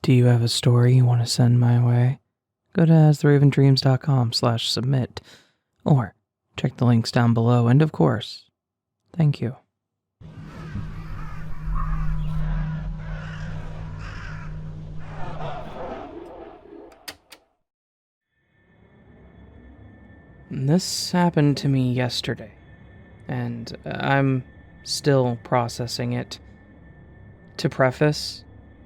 Do you have a story you want to send my way? Go to astheravendreams.com/submit, or check the links down below, and of course, thank you. This happened to me yesterday, and I'm still processing it. To preface,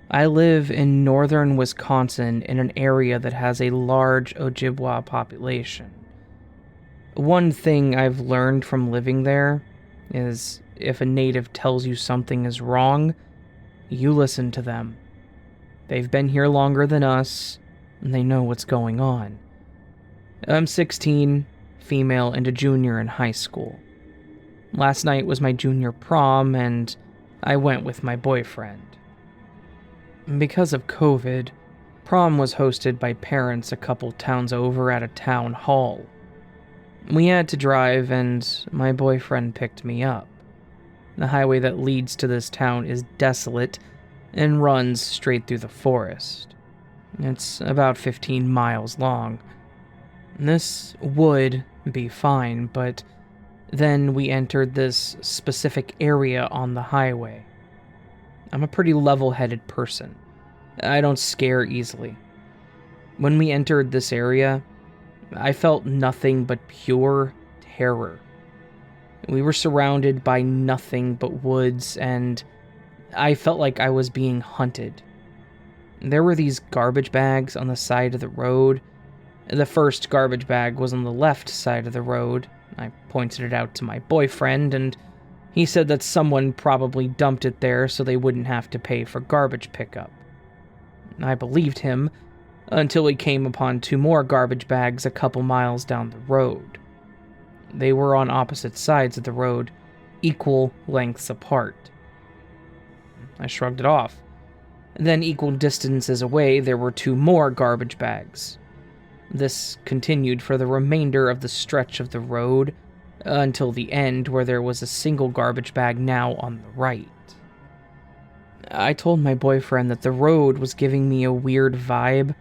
I live in northern Wisconsin in an area that has a large Ojibwa population. One thing I've learned from living there is if a native tells you something is wrong, you listen to them. They've been here longer than us, and they know what's going on. I'm 16, female, and a junior in high school. Last night was my junior prom, and I went with my boyfriend. Because of COVID, prom was hosted by parents a couple towns over at a town hall. We had to drive, and my boyfriend picked me up. The highway that leads to this town is desolate and runs straight through the forest. It's about 15 miles long. This would be fine, but then we entered this specific area on the highway. I'm a pretty level-headed person. I don't scare easily. When we entered this area, I felt nothing but pure terror. We were surrounded by nothing but woods, and I felt like I was being hunted. There were these garbage bags on the side of the road. The first garbage bag was on the left side of the road. I pointed it out to my boyfriend, and he said that someone probably dumped it there so they wouldn't have to pay for garbage pickup. I believed him until we came upon two more garbage bags a couple miles down the road. They were on opposite sides of the road, equal lengths apart. I shrugged it off. Then, equal distances away, there were two more garbage bags. This continued for the remainder of the stretch of the road until the end, where there was a single garbage bag now on the right. I told my boyfriend that the road was giving me a weird vibe,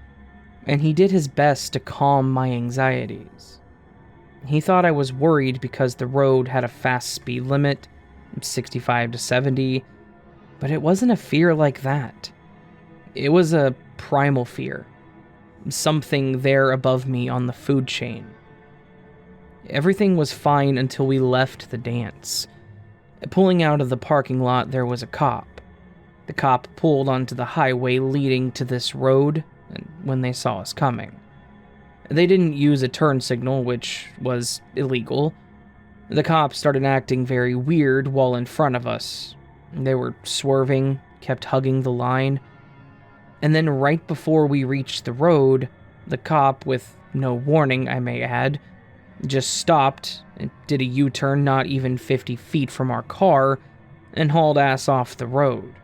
and he did his best to calm my anxieties. He thought I was worried because the road had a fast speed limit, 65 to 70, but it wasn't a fear like that. It was a primal fear. Something there above me on the food chain. Everything was fine until we left the dance. Pulling out of the parking lot, there was a cop. The cop pulled onto the highway leading to this road when they saw us coming. They didn't use a turn signal, which was illegal. The cop started acting very weird while in front of us. They were swerving, kept hugging the line. And then right before we reached the road, the cop, with no warning I may add, just stopped and did a U-turn not even 50 feet from our car and hauled ass off the road.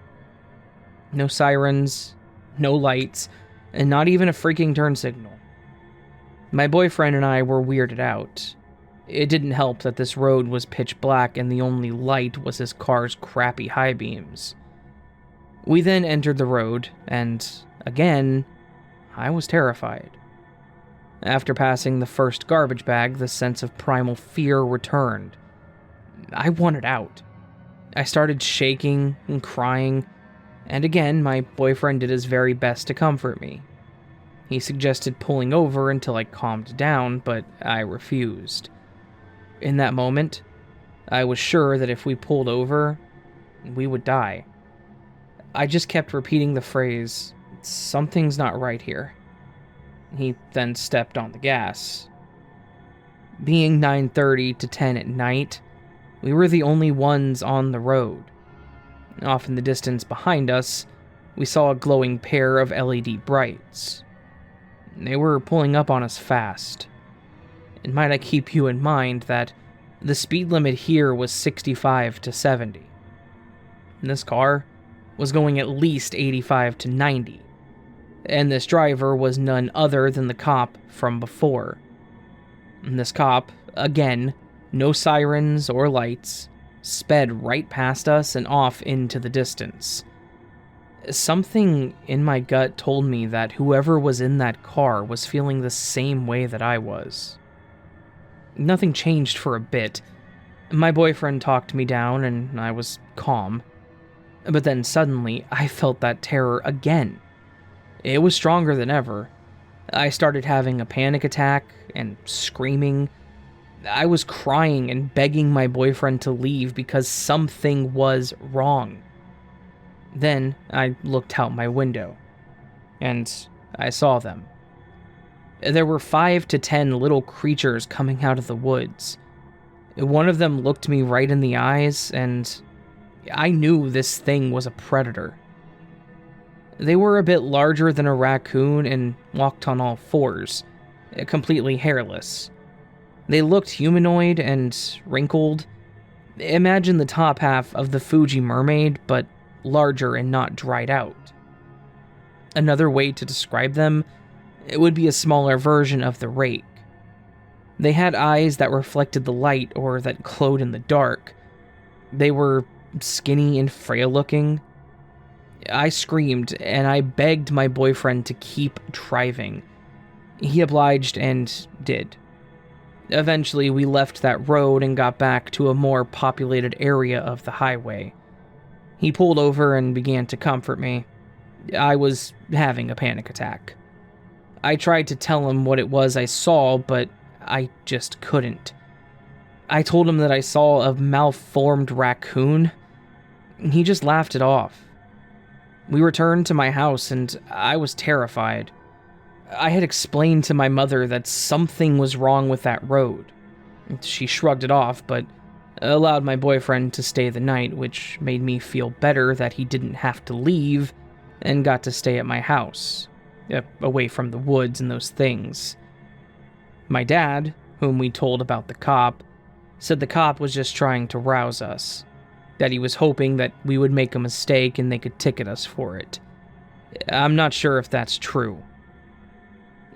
No sirens, no lights, and not even a freaking turn signal. My boyfriend and I were weirded out. It didn't help that this road was pitch black and the only light was his car's crappy high beams. We then entered the road, and, again, I was terrified. After passing the first garbage bag, the sense of primal fear returned. I wanted out. I started shaking and crying, and again, my boyfriend did his very best to comfort me. He suggested pulling over until I calmed down, but I refused. In that moment, I was sure that if we pulled over, we would die. I just kept repeating the phrase, "Something's not right here." He then stepped on the gas. Being 9:30 to 10 at night, we were the only ones on the road. Off in the distance behind us, we saw a glowing pair of LED brights. They were pulling up on us fast. And might I keep you in mind that the speed limit here was 65 to 70. And this car was going at least 85 to 90. And this driver was none other than the cop from before. And this cop, again, no sirens or lights, sped right past us and off into the distance. Something in my gut told me that whoever was in that car was feeling the same way that I was. Nothing changed for a bit. My boyfriend talked me down and I was calm. But then suddenly, I felt that terror again. It was stronger than ever. I started having a panic attack and screaming. I was crying and begging my boyfriend to leave because something was wrong. Then I looked out my window, and I saw them. There were 5 to 10 little creatures coming out of the woods. One of them looked me right in the eyes, and I knew this thing was a predator. They were a bit larger than a raccoon and walked on all fours, completely hairless. They looked humanoid and wrinkled. Imagine the top half of the Fuji mermaid, but larger and not dried out. Another way to describe them, it would be a smaller version of the rake. They had eyes that reflected the light or that glowed in the dark. They were skinny and frail looking. I screamed and I begged my boyfriend to keep driving. He obliged and did. Eventually, we left that road and got back to a more populated area of the highway. He pulled over and began to comfort me. I was having a panic attack. I tried to tell him what it was I saw, but I just couldn't. I told him that I saw a malformed raccoon. He just laughed it off. We returned to my house and I was terrified. I had explained to my mother that something was wrong with that road. She shrugged it off, but allowed my boyfriend to stay the night, which made me feel better that he didn't have to leave and got to stay at my house, away from the woods and those things. My dad, whom we told about the cop, said the cop was just trying to rouse us, that he was hoping that we would make a mistake and they could ticket us for it. I'm not sure if that's true.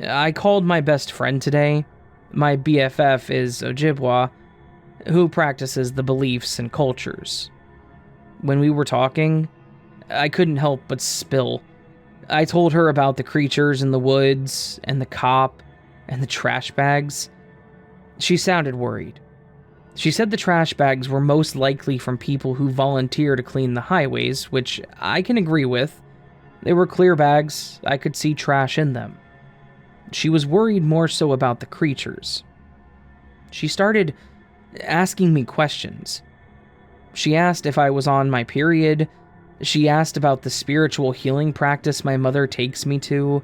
I called my best friend today. My BFF is Ojibwa, who practices the beliefs and cultures. When we were talking, I couldn't help but spill. I told her about the creatures in the woods, and the cop, and the trash bags. She sounded worried. She said the trash bags were most likely from people who volunteer to clean the highways, which I can agree with. They were clear bags, I could see trash in them. She was worried more so about the creatures. She started asking me questions. She asked if I was on my period. She asked about the spiritual healing practice my mother takes me to.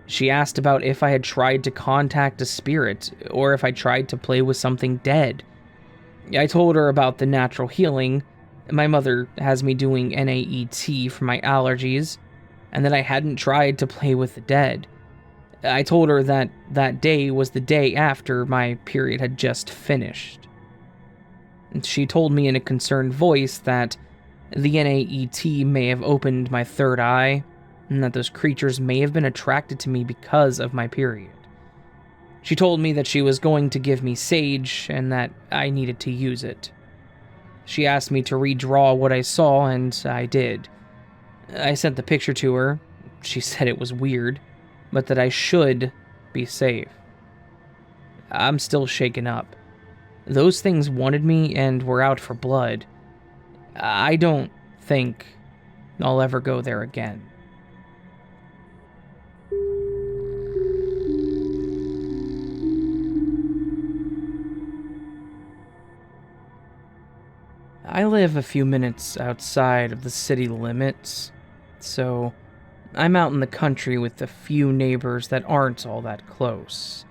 She asked about if I had tried to contact a spirit, or if I tried to play with something dead. I told her about the natural healing. My mother has me doing NAET for my allergies, and that I hadn't tried to play with the dead. I told her that that day was the day after my period had just finished. She told me in a concerned voice that the NAET may have opened my third eye, and that those creatures may have been attracted to me because of my period. She told me that she was going to give me sage, and that I needed to use it. She asked me to redraw what I saw, and I did. I sent the picture to her. She said it was weird, but that I should be safe. I'm still shaken up. Those things wanted me and were out for blood. I don't think I'll ever go there again. I live a few minutes outside of the city limits, so I'm out in the country with a few neighbors that aren't all that close.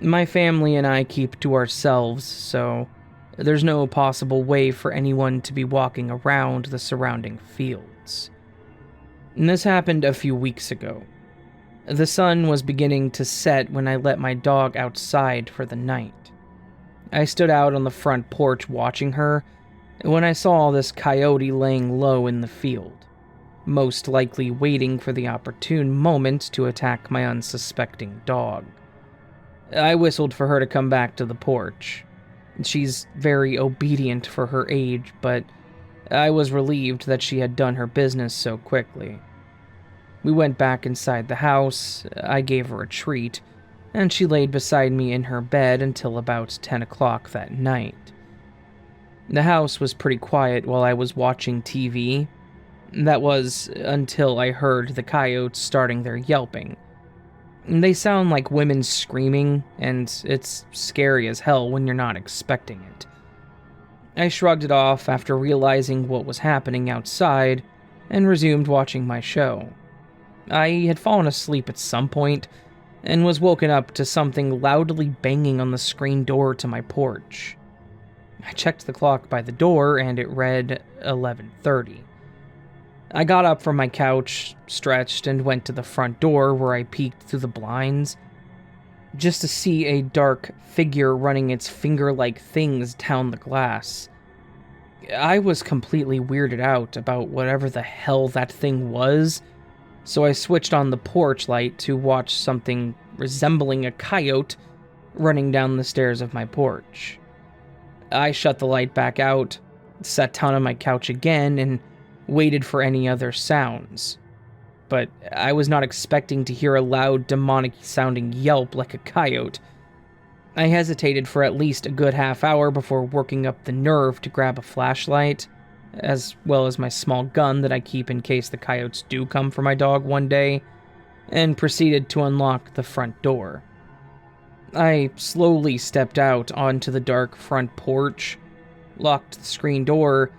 My family and I keep to ourselves, so there's no possible way for anyone to be walking around the surrounding fields. And this happened a few weeks ago. The sun was beginning to set when I let my dog outside for the night. I stood out on the front porch watching her when I saw this coyote laying low in the field, most likely waiting for the opportune moment to attack my unsuspecting dog. I whistled for her to come back to the porch. She's very obedient for her age, but I was relieved that she had done her business so quickly. We went back inside the house, I gave her a treat, and she laid beside me in her bed until about 10 o'clock that night. The house was pretty quiet while I was watching TV. That was until I heard the coyotes starting their yelping. They sound like women screaming, and it's scary as hell when you're not expecting it. I shrugged it off after realizing what was happening outside and resumed watching my show. I had fallen asleep at some point and was woken up to something loudly banging on the screen door to my porch. I checked the clock by the door and it read 11:30. I got up from my couch, stretched, and went to the front door where I peeked through the blinds, just to see a dark figure running its finger-like things down the glass. I was completely weirded out about whatever the hell that thing was, so I switched on the porch light to watch something resembling a coyote running down the stairs of my porch. I shut the light back out, sat down on my couch again, and waited for any other sounds. But I was not expecting to hear a loud, demonic-sounding yelp like a coyote. I hesitated for at least a good half hour before working up the nerve to grab a flashlight, as well as my small gun that I keep in case the coyotes do come for my dog one day, and proceeded to unlock the front door. I slowly stepped out onto the dark front porch, locked the screen door,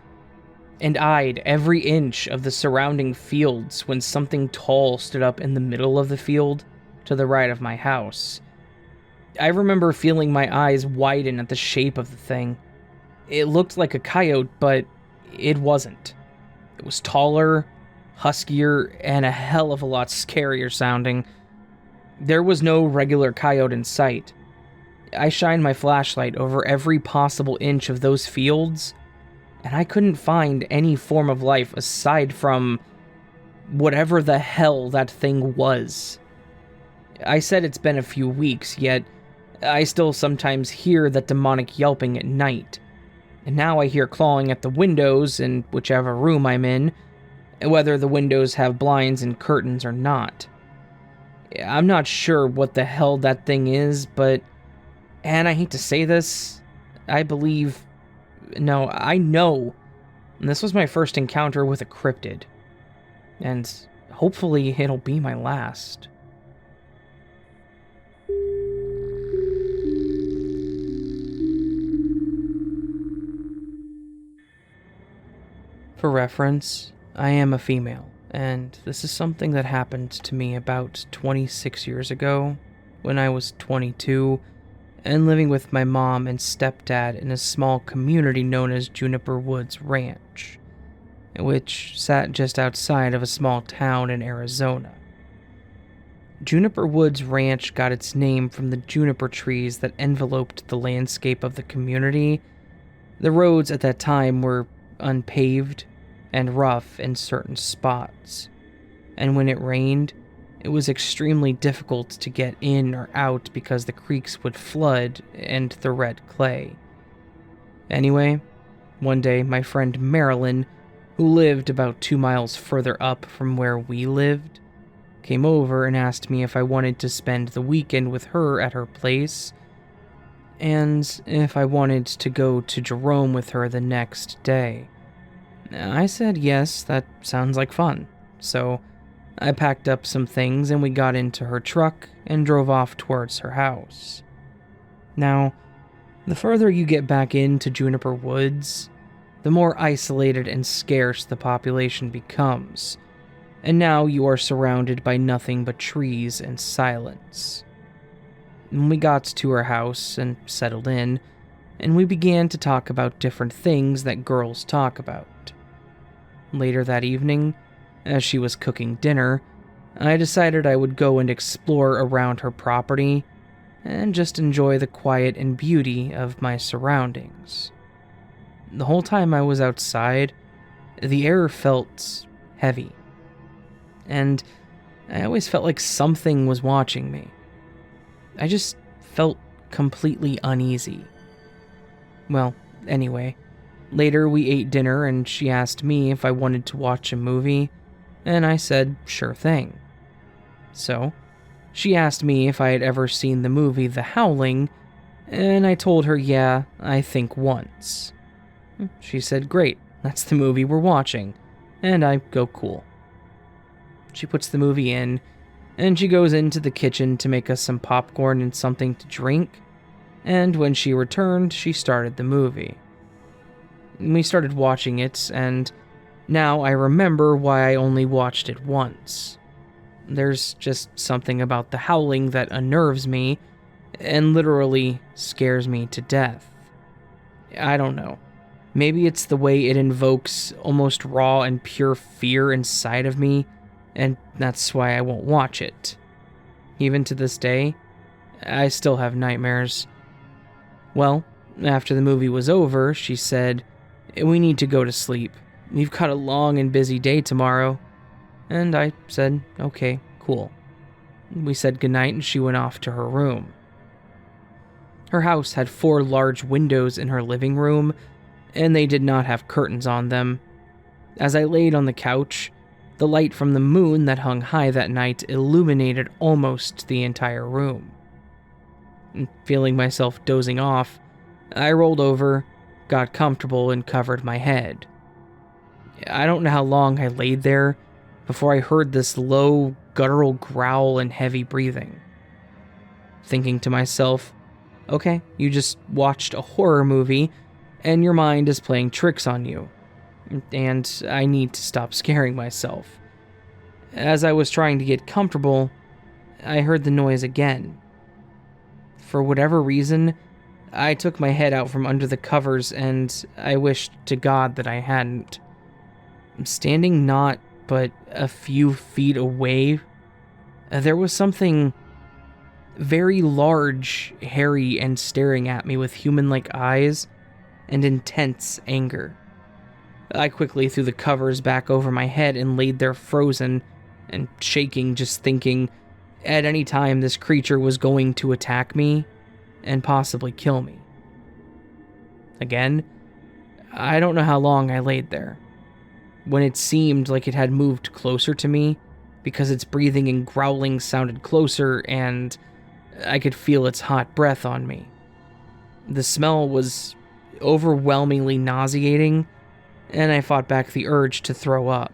and eyed every inch of the surrounding fields when something tall stood up in the middle of the field to the right of my house. I remember feeling my eyes widen at the shape of the thing. It looked like a coyote, but it wasn't. It was taller, huskier, and a hell of a lot scarier sounding. There was no regular coyote in sight. I shined my flashlight over every possible inch of those fields, and I couldn't find any form of life aside from whatever the hell that thing was. I said it's been a few weeks, yet I still sometimes hear that demonic yelping at night. And now I hear clawing at the windows in whichever room I'm in, whether the windows have blinds and curtains or not. I'm not sure what the hell that thing is, but, and I hate to say this, I know this was my first encounter with a cryptid, and hopefully it'll be my last. For reference, I am a female, and this is something that happened to me about 26 years ago, when I was 22, and living with my mom and stepdad in a small community known as Juniper Woods Ranch, which sat just outside of a small town in Arizona. Juniper Woods Ranch got its name from the juniper trees that enveloped the landscape of the community. The roads at that time were unpaved and rough in certain spots, and when it rained, it was extremely difficult to get in or out because the creeks would flood and the red clay. Anyway, one day my friend Marilyn, who lived about 2 miles further up from where we lived, came over and asked me if I wanted to spend the weekend with her at her place, and if I wanted to go to Jerome with her the next day. I said yes, that sounds like fun, so I packed up some things and we got into her truck and drove off towards her house. Now, the further you get back into Juniper Woods, the more isolated and scarce the population becomes, and now you are surrounded by nothing but trees and silence. When we got to her house and settled in, and we began to talk about different things that girls talk about. Later that evening, as she was cooking dinner, I decided I would go and explore around her property and just enjoy the quiet and beauty of my surroundings. The whole time I was outside, the air felt heavy, and I always felt like something was watching me. I just felt completely uneasy. Well, anyway, Later, we ate dinner and she asked me if I wanted to watch a movie, and I said sure thing. So, she asked me if I had ever seen the movie The Howling, and I told her yeah, I think once. She said great, that's the movie we're watching, and I go cool. She puts the movie in, and she goes into the kitchen to make us some popcorn and something to drink, and when she returned, she started the movie. We started watching it, and now I remember why I only watched it once. There's just something about The Howling that unnerves me, and literally scares me to death. I don't know. Maybe it's the way it invokes almost raw and pure fear inside of me, and that's why I won't watch it. Even to this day, I still have nightmares. Well, after the movie was over, she said, "We need to go to sleep. We've got a long and busy day tomorrow." And I said, okay, cool. We said goodnight and she went off to her room. Her house had 4 large windows in her living room, and they did not have curtains on them. As I laid on the couch, the light from the moon that hung high that night illuminated almost the entire room. Feeling myself dozing off, I rolled over, got comfortable, and covered my head. I don't know how long I laid there before I heard this low, guttural growl and heavy breathing. Thinking to myself, okay, you just watched a horror movie, and your mind is playing tricks on you, and I need to stop scaring myself. As I was trying to get comfortable, I heard the noise again. For whatever reason, I took my head out from under the covers, and I wished to God that I hadn't. Standing not but a few feet away, there was something very large, hairy, and staring at me with human-like eyes and intense anger. I quickly threw the covers back over my head and laid there frozen and shaking, just thinking at any time this creature was going to attack me and possibly kill me. Again, I don't know how long I laid there. When it seemed like it had moved closer to me, because its breathing and growling sounded closer, and I could feel its hot breath on me. The smell was overwhelmingly nauseating, and I fought back the urge to throw up.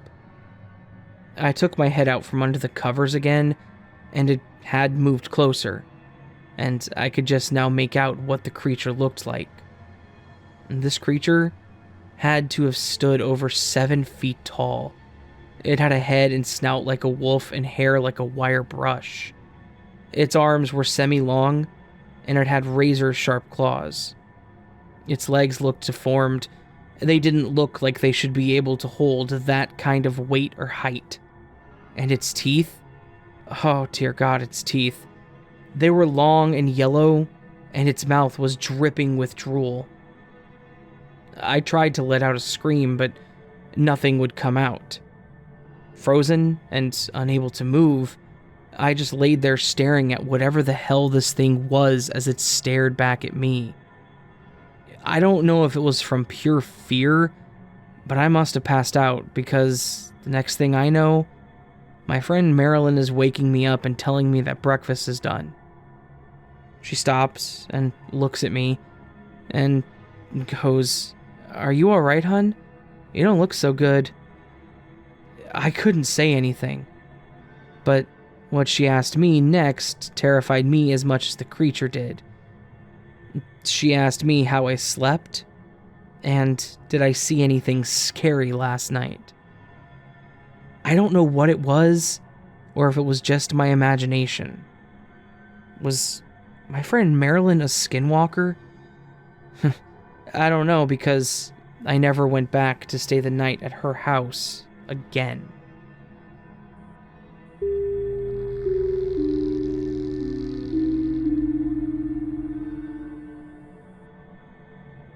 I took my head out from under the covers again, and it had moved closer, and I could just now make out what the creature looked like. And this creature had to have stood over 7 feet tall. It had a head and snout like a wolf and hair like a wire brush. Its arms were semi-long, and it had razor-sharp claws. Its legs looked deformed. They didn't look like they should be able to hold that kind of weight or height. And its teeth? Oh, dear God, its teeth. They were long and yellow, and its mouth was dripping with drool. I tried to let out a scream, but nothing would come out. Frozen and unable to move, I just laid there staring at whatever the hell this thing was as it stared back at me. I don't know if it was from pure fear, but I must have passed out because the next thing I know, my friend Marilyn is waking me up and telling me that breakfast is done. She stops and looks at me and goes, "Are you alright, hun? You don't look so good." I couldn't say anything, but what she asked me next terrified me as much as the creature did. She asked me how I slept, and did I see anything scary last night. I don't know what it was, or if it was just my imagination. Was my friend Marilyn a Skinwalker? I don't know, because I never went back to stay the night at her house again.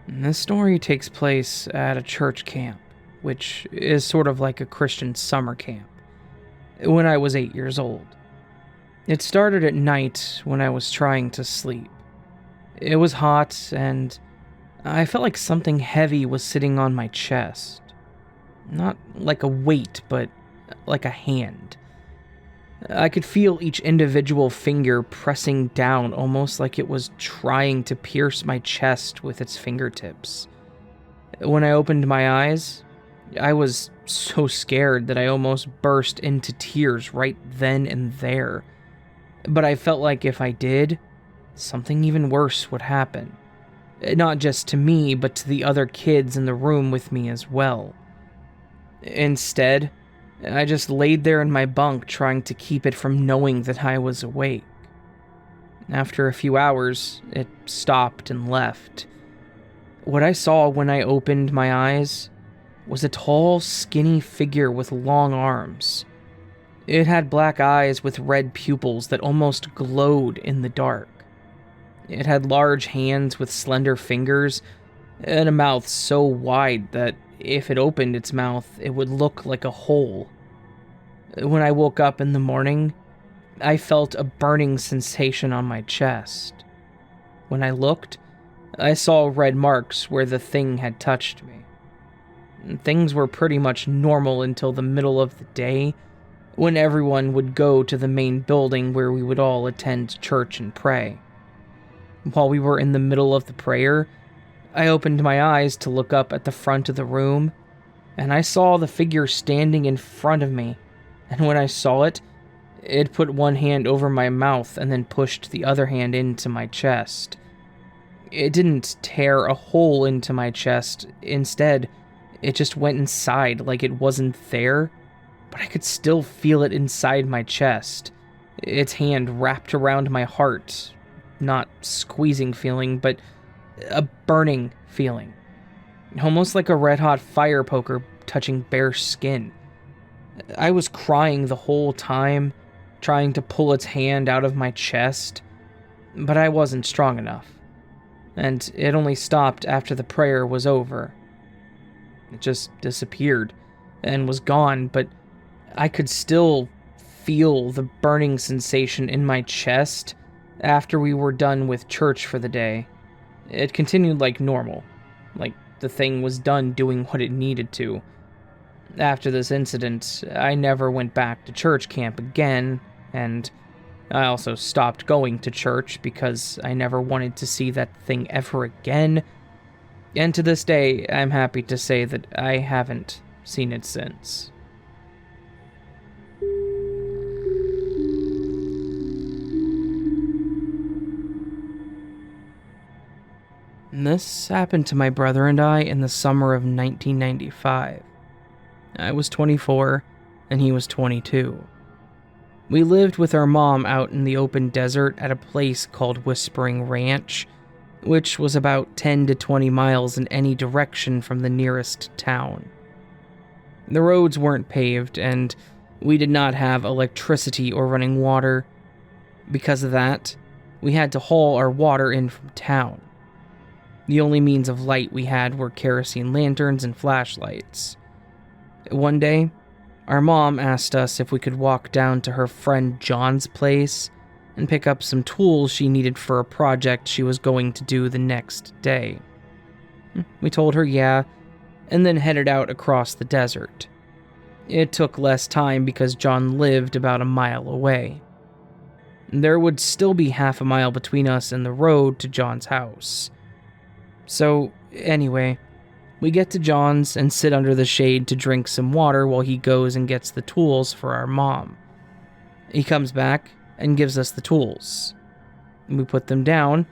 This story takes place at a church camp, which is sort of like a Christian summer camp, when I was 8 years old. It started at night when I was trying to sleep. It was hot, and I felt like something heavy was sitting on my chest. Not like a weight, but like a hand. I could feel each individual finger pressing down, almost like it was trying to pierce my chest with its fingertips. When I opened my eyes, I was so scared that I almost burst into tears right then and there. But I felt like if I did, something even worse would happen. Not just to me, but to the other kids in the room with me as well. Instead, I just laid there in my bunk trying to keep it from knowing that I was awake. After a few hours, it stopped and left. What I saw when I opened my eyes was a tall, skinny figure with long arms. It had black eyes with red pupils that almost glowed in the dark. It had large hands with slender fingers, and a mouth so wide that if it opened its mouth, it would look like a hole. When I woke up in the morning, I felt a burning sensation on my chest. When I looked, I saw red marks where the thing had touched me. Things were pretty much normal until the middle of the day, when everyone would go to the main building where we would all attend church and pray. While we were in the middle of the prayer, I opened my eyes to look up at the front of the room, and I saw the figure standing in front of me, and when I saw it, it put one hand over my mouth and then pushed the other hand into my chest. It didn't tear a hole into my chest, instead, it just went inside like it wasn't there, but I could still feel it inside my chest. Its hand wrapped around my heart, not squeezing feeling, but a burning feeling. Almost like a red-hot fire poker touching bare skin. I was crying the whole time, trying to pull its hand out of my chest, but I wasn't strong enough, and it only stopped after the prayer was over. It just disappeared and was gone, but I could still feel the burning sensation in my chest after we were done with church for the day. It continued like normal, like the thing was done doing what it needed to. After this incident, I never went back to church camp again, and I also stopped going to church because I never wanted to see that thing ever again, and to this day, I'm happy to say that I haven't seen it since. This happened to my brother and I in the summer of 1995. I was 24, and he was 22. We lived with our mom out in the open desert at a place called Whispering Ranch, which was about 10 to 20 miles in any direction from the nearest town. The roads weren't paved, and we did not have electricity or running water. Because of that, we had to haul our water in from town. The only means of light we had were kerosene lanterns and flashlights. One day, our mom asked us if we could walk down to her friend John's place and pick up some tools she needed for a project she was going to do the next day. We told her yeah, and then headed out across the desert. It took less time because John lived about a mile away. There would still be half a mile between us and the road to John's house. So, anyway, we get to John's and sit under the shade to drink some water while he goes and gets the tools for our mom. He comes back and gives us the tools. We put them down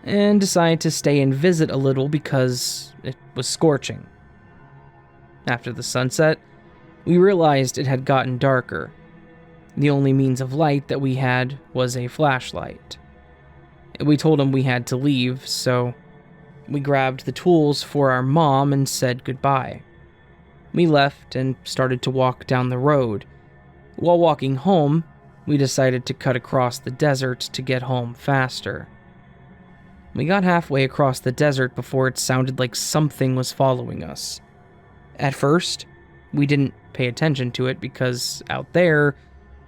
and decide to stay and visit a little because it was scorching. After the sunset, we realized it had gotten darker. The only means of light that we had was a flashlight. We told him we had to leave, so we grabbed the tools for our mom and said goodbye. We left and started to walk down the road. While walking home, we decided to cut across the desert to get home faster. We got halfway across the desert before it sounded like something was following us. At first, we didn't pay attention to it because out there,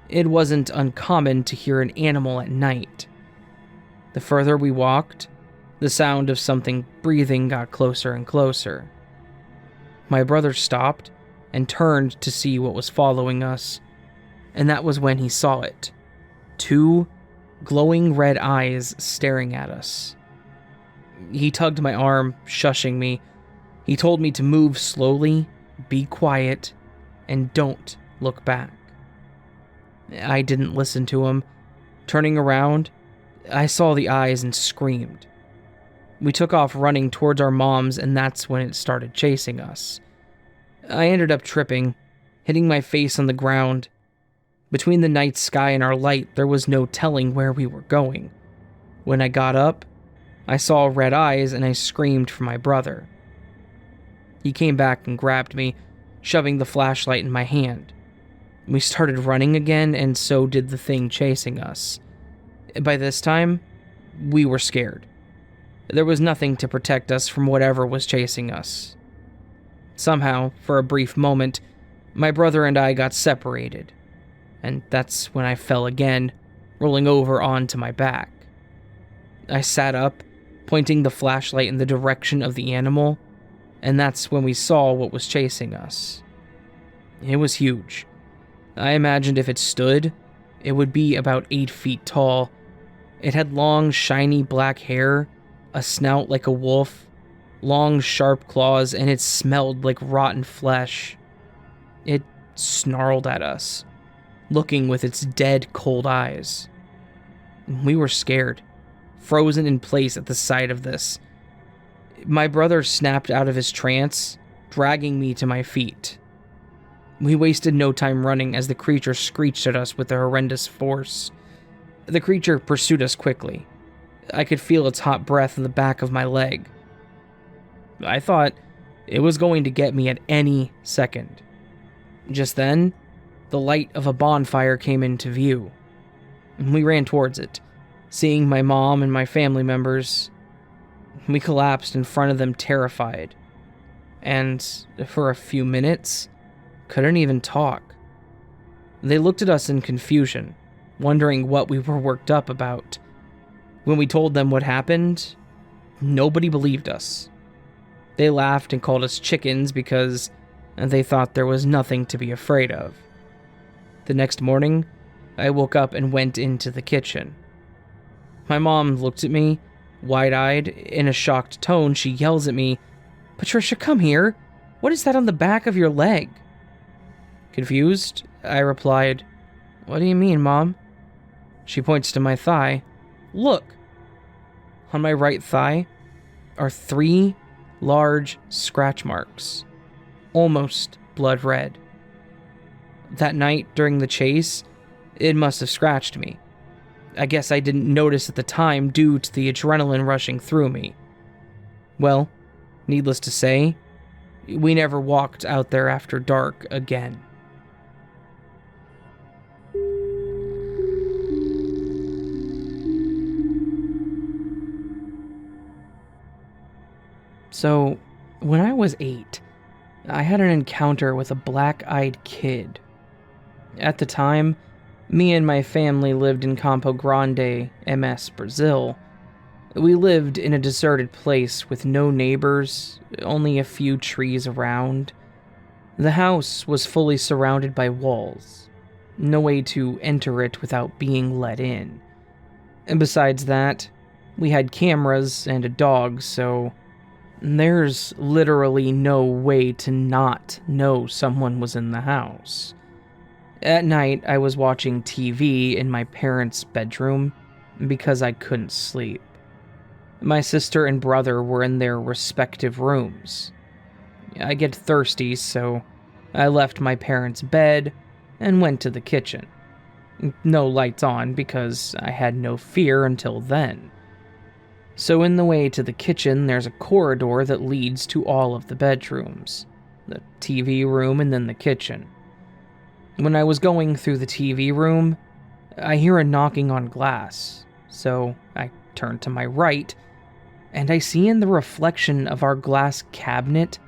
it wasn't uncommon to hear an animal at night. The further we walked, The sound of something breathing got closer and closer. My brother stopped and turned to see what was following us, and that was when he saw it. 2 glowing red eyes staring at us. He tugged my arm, shushing me. He told me to move slowly, be quiet, and don't look back. I didn't listen to him. Turning around, I saw the eyes and screamed. We took off running towards our moms, and that's when it started chasing us. I ended up tripping, hitting my face on the ground. Between the night sky and our light, there was no telling where we were going. When I got up, I saw red eyes and I screamed for my brother. He came back and grabbed me, shoving the flashlight in my hand. We started running again, and so did the thing chasing us. By this time, we were scared. There was nothing to protect us from whatever was chasing us. Somehow, for a brief moment, my brother and I got separated, and that's when I fell again, rolling over onto my back. I sat up, pointing the flashlight in the direction of the animal, and that's when we saw what was chasing us. It was huge. I imagined if it stood, it would be about 8 feet tall. It had long, shiny black hair, a snout like a wolf, long, sharp claws, and it smelled like rotten flesh. It snarled at us, looking with its dead, cold eyes. We were scared, frozen in place at the sight of this. My brother snapped out of his trance, dragging me to my feet. We wasted no time running as the creature screeched at us with a horrendous force. The creature pursued us quickly. I could feel its hot breath in the back of my leg. I thought it was going to get me at any second. Just then, the light of a bonfire came into view. We ran towards it, seeing my mom and my family members. We collapsed in front of them terrified, and for a few minutes, couldn't even talk. They looked at us in confusion, wondering what we were worked up about. When we told them what happened, nobody believed us. They laughed and called us chickens because they thought there was nothing to be afraid of. The next morning, I woke up and went into the kitchen. My mom looked at me, wide-eyed. In a shocked tone, she yells at me, "Patricia, come here. What is that on the back of your leg?" Confused, I replied, "What do you mean, Mom?" She points to my thigh. "Look." On my right thigh are 3 large scratch marks, almost blood red. That night during the chase, it must have scratched me. I guess I didn't notice at the time due to the adrenaline rushing through me. Well, needless to say, we never walked out there after dark again. So, when I was 8, I had an encounter with a black-eyed kid. At the time, me and my family lived in Campo Grande, MS, Brazil. We lived in a deserted place with no neighbors, only a few trees around. The house was fully surrounded by walls. No way to enter it without being let in. And besides that, we had cameras and a dog, so there's literally no way to not know someone was in the house. At night, I was watching TV in my parents' bedroom because I couldn't sleep. My sister and brother were in their respective rooms. I get thirsty, so I left my parents' bed and went to the kitchen. No lights on because I had no fear until then. So in the way to the kitchen, there's a corridor that leads to all of the bedrooms, the TV room, and then the kitchen. When I was going through the TV room, I hear a knocking on glass, so I turn to my right, and I see in the reflection of our glass cabinet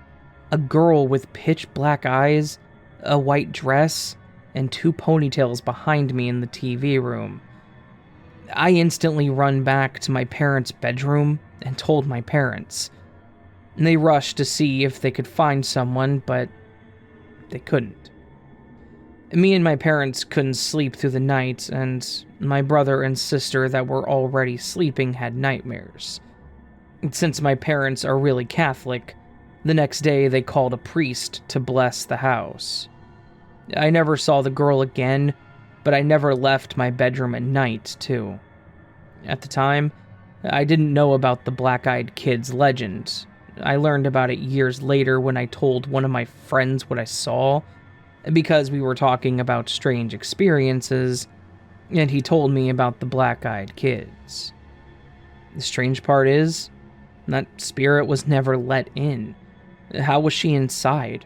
a girl with pitch black eyes, a white dress, and 2 ponytails behind me in the TV room. I instantly run back to my parents' bedroom and told my parents. And they rushed to see if they could find someone, but they couldn't. Me and my parents couldn't sleep through the night, and my brother and sister that were already sleeping had nightmares. Since my parents are really Catholic, the next day they called a priest to bless the house. I never saw the girl again, but I never left my bedroom at night, too. At the time, I didn't know about the black-eyed kid's legend. I learned about it years later when I told one of my friends what I saw, because we were talking about strange experiences, and he told me about the black-eyed kids. The strange part is, that spirit was never let in. How was she inside?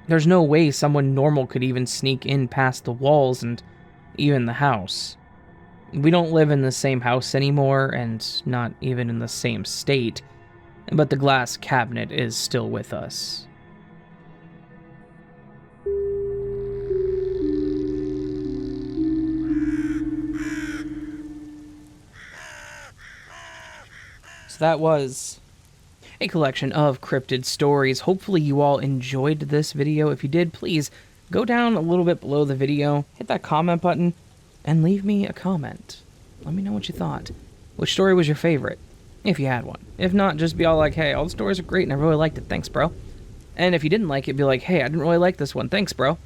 There's no way someone normal could even sneak in past the walls and even the house. We don't live in the same house anymore, and not even in the same state, but the glass cabinet is still with us. So that was a collection of cryptid stories. Hopefully you all enjoyed this video. If you did, please go down a little bit below the video, hit that comment button, and leave me a comment. Let me know what you thought. Which story was your favorite, if you had one? If not, just be all like, hey, all the stories are great and I really liked it, thanks, bro. And if you didn't like it, be like, hey, I didn't really like this one, thanks, bro.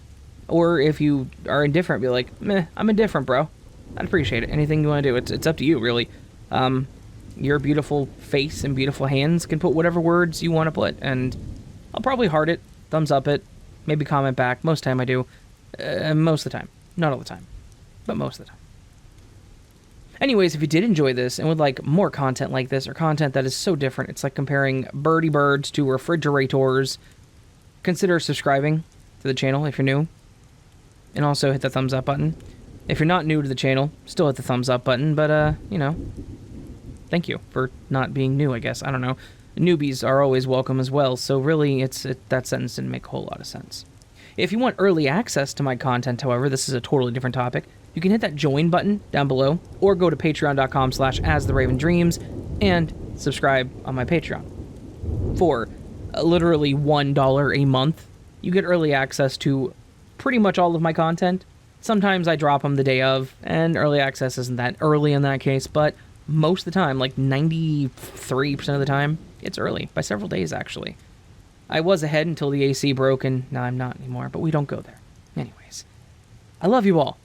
Or if you are indifferent, be like, meh, I'm indifferent, bro. I'd appreciate it. Anything you want to do, it's up to you, really. Your beautiful face and beautiful hands can put whatever words you want to put, and I'll probably heart it, thumbs up it, maybe comment back. Most of the time I do. Most of the time. Not all the time, but most of the time. Anyways, if you did enjoy this and would like more content like this, or content that is so different, it's like comparing birdie birds to refrigerators, consider subscribing to the channel if you're new, and also hit the thumbs up button. If you're not new to the channel, still hit the thumbs up button, but, you know, thank you for not being new, I guess. I don't know. Newbies are always welcome as well, so really, that sentence didn't make a whole lot of sense. If you want early access to my content, however, this is a totally different topic, you can hit that join button down below, or go to patreon.com/astheravendreams and subscribe on my Patreon. For literally $1 a month, you get early access to pretty much all of my content. Sometimes I drop them the day of, and early access isn't that early in that case, but most of the time, like 93% of the time, it's early, by several days actually. I was ahead until the AC broke, and now I'm not anymore, but we don't go there. Anyways, I love you all.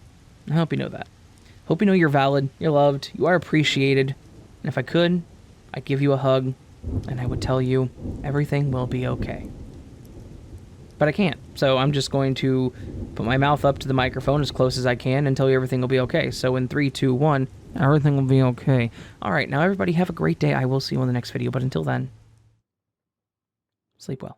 I hope you know that. Hope you know you're valid, you're loved, you are appreciated, and if I could, I'd give you a hug, and I would tell you everything will be okay. But I can't, so I'm just going to put my mouth up to the microphone as close as I can and tell you everything will be okay. So in 3, 2, 1, everything will be okay. Alright, now everybody have a great day. I will see you in the next video, but until then, sleep well.